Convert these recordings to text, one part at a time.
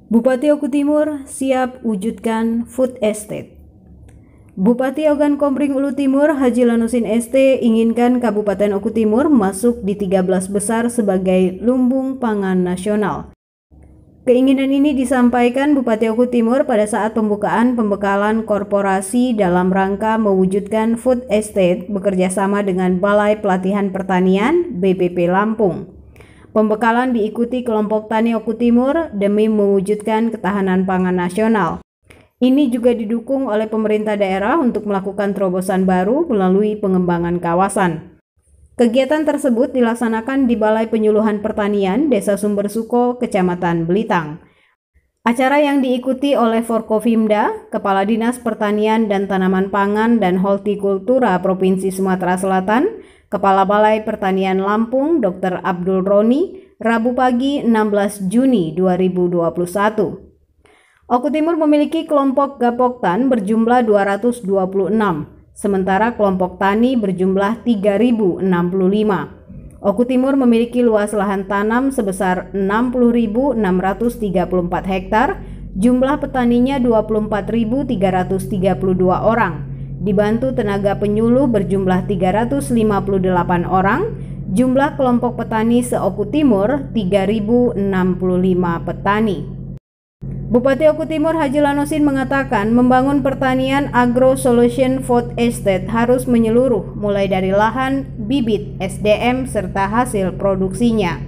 Bupati Oku Timur siap wujudkan food estate. Bupati Ogan Komering Ulu Timur Haji Lanusin ST inginkan Kabupaten Oku Timur masuk di 13 besar sebagai lumbung pangan nasional. Keinginan ini disampaikan Bupati Oku Timur pada saat pembukaan pembekalan korporasi dalam rangka mewujudkan food estate bekerjasama dengan Balai Pelatihan Pertanian BPP Lampung. Pembekalan diikuti kelompok tani Oku Timur demi mewujudkan ketahanan pangan nasional. Ini juga didukung oleh pemerintah daerah untuk melakukan terobosan baru melalui pengembangan kawasan. Kegiatan tersebut dilaksanakan di Balai Penyuluhan Pertanian Desa Sumbersuko, Kecamatan Belitang. Acara yang diikuti oleh Forkopimda, Kepala Dinas Pertanian dan Tanaman Pangan dan Hortikultura Provinsi Sumatera Selatan, Kepala Balai Pertanian Lampung Dr. Abdul Roni, Rabu pagi 16 Juni 2021. Oku Timur memiliki kelompok Gapoktan berjumlah 226, sementara kelompok tani berjumlah 3065. Oku Timur memiliki luas lahan tanam sebesar 60.634 hektar, jumlah petaninya 24.332 orang. Dibantu tenaga penyuluh berjumlah 358 orang, jumlah kelompok petani se-Oku Timur 3.065 petani. Bupati Oku Timur Haji Lanusin mengatakan membangun pertanian agro solution food estate harus menyeluruh mulai dari lahan, bibit, SDM, serta hasil produksinya.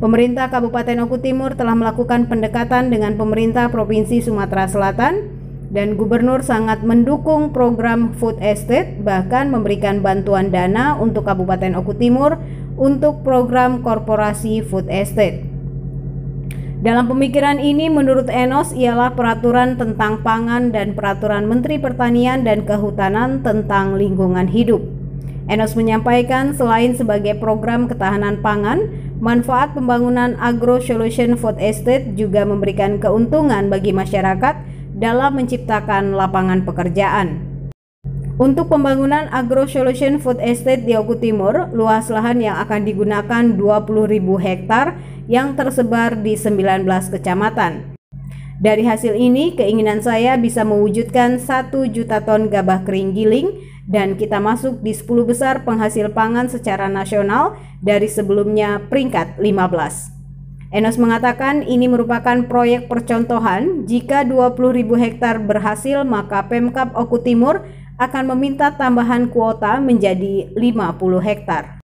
Pemerintah Kabupaten Oku Timur telah melakukan pendekatan dengan pemerintah Provinsi Sumatera Selatan dan Gubernur sangat mendukung program food estate, bahkan memberikan bantuan dana untuk Kabupaten Oku Timur untuk program korporasi food estate. Dalam pemikiran ini menurut Enos ialah peraturan tentang pangan dan peraturan Menteri Pertanian dan Kehutanan tentang lingkungan hidup. Enos menyampaikan selain sebagai program ketahanan pangan, manfaat pembangunan agro solution food estate juga memberikan keuntungan bagi masyarakat dalam menciptakan lapangan pekerjaan. Untuk pembangunan agro solution food estate di Oku Timur, luas lahan yang akan digunakan 20.000 hektar yang tersebar di 19 kecamatan. Dari hasil ini, keinginan saya bisa mewujudkan 1 juta ton gabah kering giling dan kita masuk di 10 besar penghasil pangan secara nasional dari sebelumnya peringkat 15. Enos mengatakan ini merupakan proyek percontohan. Jika 20.000 hektar berhasil, maka Pemkab Oku Timur akan meminta tambahan kuota menjadi 50 hektar.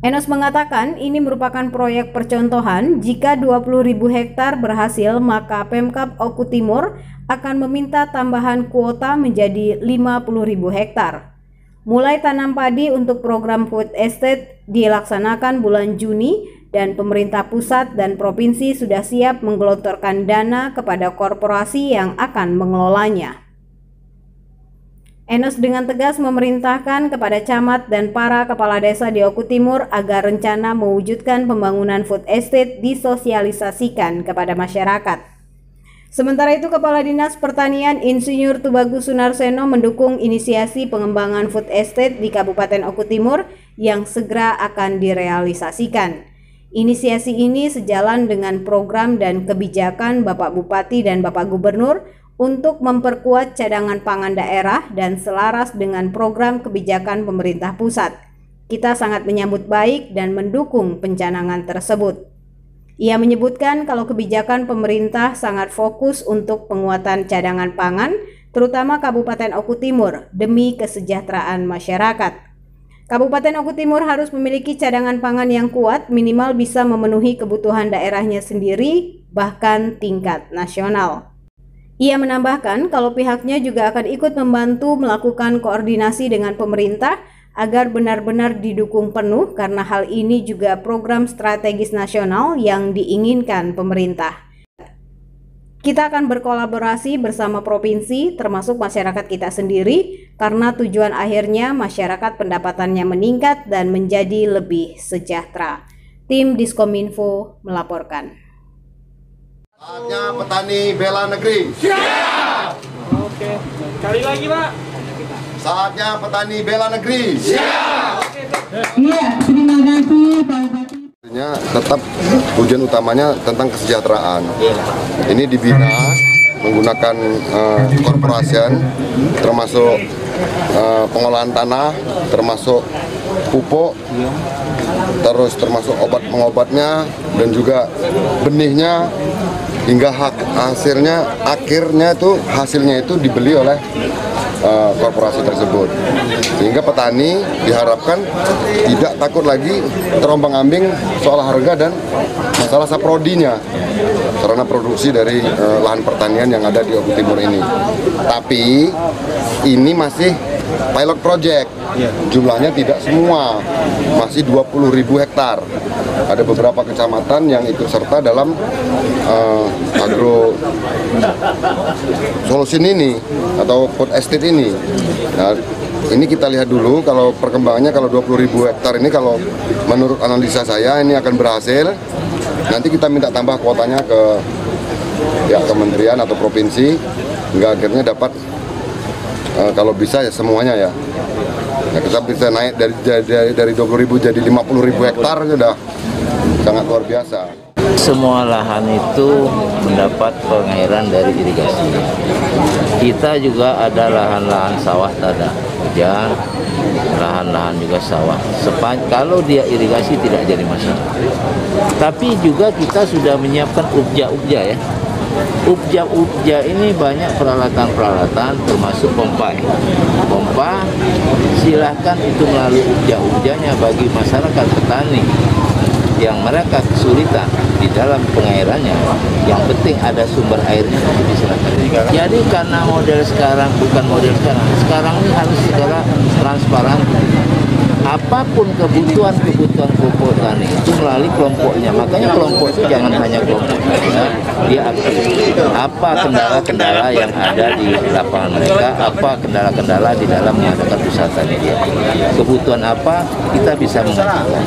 Enos mengatakan ini merupakan proyek percontohan. Jika 20.000 hektar berhasil, maka Pemkab Oku Timur akan meminta tambahan kuota menjadi 50.000 hektar. Mulai tanam padi untuk program food estate dilaksanakan bulan Juni dan pemerintah pusat dan provinsi sudah siap menggelontorkan dana kepada korporasi yang akan mengelolanya. Enos dengan tegas memerintahkan kepada camat dan para kepala desa di Oku Timur agar rencana mewujudkan pembangunan food estate disosialisasikan kepada masyarakat. Sementara itu, Kepala Dinas Pertanian Insinyur Tubagus Sunarseno mendukung inisiasi pengembangan food estate di Kabupaten Oku Timur yang segera akan direalisasikan. Inisiasi ini sejalan dengan program dan kebijakan Bapak Bupati dan Bapak Gubernur untuk memperkuat cadangan pangan daerah dan selaras dengan program kebijakan pemerintah pusat. Kita sangat menyambut baik dan mendukung pencanangan tersebut. Ia menyebutkan kalau kebijakan pemerintah sangat fokus untuk penguatan cadangan pangan, terutama Kabupaten Oku Timur, demi kesejahteraan masyarakat. Kabupaten Oku Timur harus memiliki cadangan pangan yang kuat, minimal bisa memenuhi kebutuhan daerahnya sendiri, bahkan tingkat nasional. Ia menambahkan kalau pihaknya juga akan ikut membantu melakukan koordinasi dengan pemerintah agar benar-benar didukung penuh karena hal ini juga program strategis nasional yang diinginkan pemerintah. Kita akan berkolaborasi bersama provinsi termasuk masyarakat kita sendiri karena tujuan akhirnya masyarakat pendapatannya meningkat dan menjadi lebih sejahtera. Tim Diskominfo melaporkan. Saatnya petani bela negeri. Siap! Oke, sekali lagi Pak. Saatnya petani bela negeri. Siap! Iya, terima kasih Pak Bupati. Tetap tujuan utamanya tentang kesejahteraan. Ini dibina menggunakan korporasian, termasuk pengolahan tanah, termasuk pupuk, terus termasuk obat pengobatnya, dan juga benihnya, hingga akhirnya hasilnya itu dibeli oleh korporasi tersebut, sehingga petani diharapkan tidak takut lagi terombang-ambing soal harga dan masalah saprodinya karena produksi dari lahan pertanian yang ada di Oku Timur ini. Tapi ini masih pilot project, jumlahnya tidak semua, masih 20.000 hektar. Ada beberapa kecamatan yang ikut serta dalam agro solution ini atau food estate ini. Nah, ini kita lihat dulu kalau perkembangannya. Kalau 20.000 hektar ini, kalau menurut analisa saya ini akan berhasil. Nanti kita minta tambah kuotanya ke kementerian atau provinsi, hingga akhirnya dapat kalau bisa ya semuanya ya. Nah, kita bisa naik dari 20.000 jadi 50.000 hektar, sudah sangat luar biasa. Semua lahan itu mendapat pengairan dari irigasi. Kita juga ada lahan-lahan sawah tada hujan, lahan-lahan juga sawah. Kalau dia irigasi tidak jadi masalah. Tapi juga kita sudah menyiapkan ubja-ubja ya. Ubja ini banyak peralatan-peralatan, termasuk pompa. Pompa silahkan itu melalui ubja-ubjanya bagi masyarakat petani yang mereka kesulitan di dalam pengairannya. Yang penting ada sumber airnya, itu silakan. Jadi karena model sekarang bukan model sekarang ini harus segera transparan. Apapun kebutuhan pupuk tani itu melalui kelompoknya. Makanya kelompok itu jangan hanya kelompok saja, dia aktif. Apa kendala-kendala yang ada di lapangan mereka, apa kendala-kendala di dalam mengadakan usaha tani dia. Kebutuhan apa kita bisa mengajukan.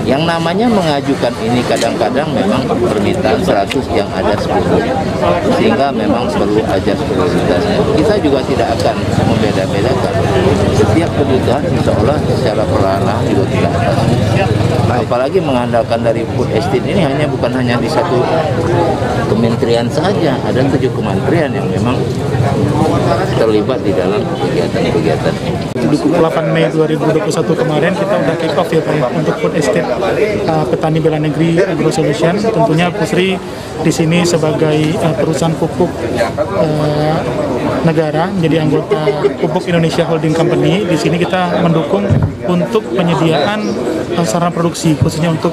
Yang namanya mengajukan ini kadang-kadang memang permintaan 100 yang ada 10, sehingga memang perlu ajas prioritasnya. Kita juga tidak akan membeda-bedakan. Setiap kebutuhan insya Allah secara perlahan juga kita atasi. Apalagi mengandalkan dari food estate ini bukan hanya di satu kementerian saja, ada 7 kementerian yang memang terlibat di dalam kegiatan-kegiatan ini. 28 Mei 2021 kemarin kita udah kick off ya Pak untuk food estate Petani Bela Negeri Agro Solution. Tentunya Pusri di sini sebagai perusahaan pupuk negara, menjadi anggota Pupuk Indonesia Holding Company. Di sini kita mendukung untuk penyediaan sarana produksi khususnya untuk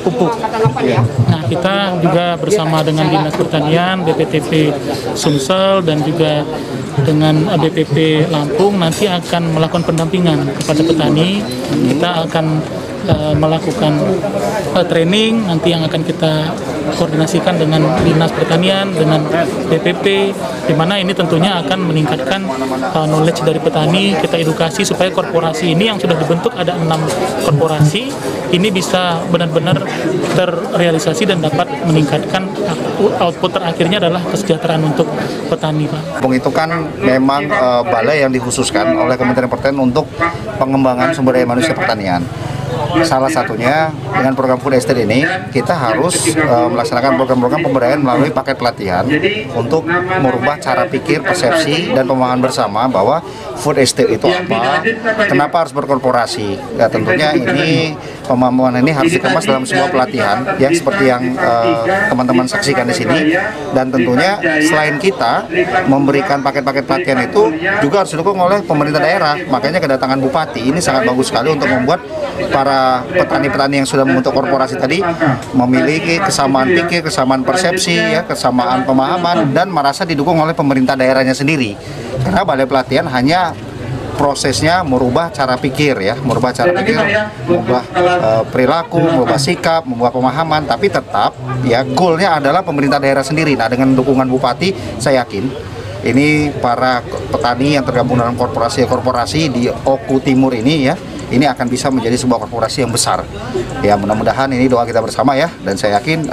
pupuk. Nah, kita juga bersama dengan Dinas Pertanian, BPTP Sumsel dan juga dengan BPP Lampung nanti akan melakukan pendampingan kepada petani. Kita akan melakukan training nanti yang akan kita koordinasikan dengan Dinas Pertanian, dengan BPP, di mana ini tentunya akan meningkatkan knowledge dari petani. Kita edukasi supaya korporasi ini yang sudah dibentuk, ada 6 korporasi, ini bisa benar-benar terrealisasi dan dapat meningkatkan output terakhirnya adalah kesejahteraan untuk petani, Pak. Itu kan memang balai yang dikhususkan oleh Kementerian Pertanian untuk pengembangan sumber daya manusia pertanian. Salah satunya dengan program food estate ini kita harus melaksanakan program-program pemberdayaan melalui paket pelatihan untuk merubah cara pikir, persepsi, dan pemahaman bersama bahwa food estate itu apa, kenapa harus berkorporasi. Ya, tentunya ini pemahaman ini harus dikemas dalam sebuah pelatihan yang seperti yang teman-teman saksikan di sini. Dan tentunya selain kita memberikan paket-paket pelatihan itu juga harus didukung oleh pemerintah daerah. Makanya kedatangan Bupati ini sangat bagus sekali untuk membuat para petani-petani yang sudah membentuk korporasi tadi memiliki kesamaan pikir, kesamaan persepsi, ya, kesamaan pemahaman, dan merasa didukung oleh pemerintah daerahnya sendiri. Karena balai pelatihan hanya prosesnya merubah cara pikir, ya, merubah perilaku, merubah sikap, merubah pemahaman, tapi tetap ya goalnya adalah pemerintah daerah sendiri. Nah, dengan dukungan Bupati, saya yakin ini para petani yang tergabung dalam korporasi di Oku Timur ini, ya, ini akan bisa menjadi sebuah korporasi yang besar. Ya, mudah-mudahan ini doa kita bersama, ya, dan saya yakin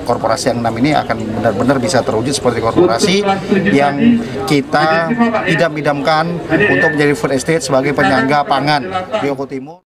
korporasi yang 6 ini akan benar-benar bisa terwujud seperti korporasi yang kita idam-idamkan untuk menjadi food estate sebagai penyangga pangan di Oku Timur.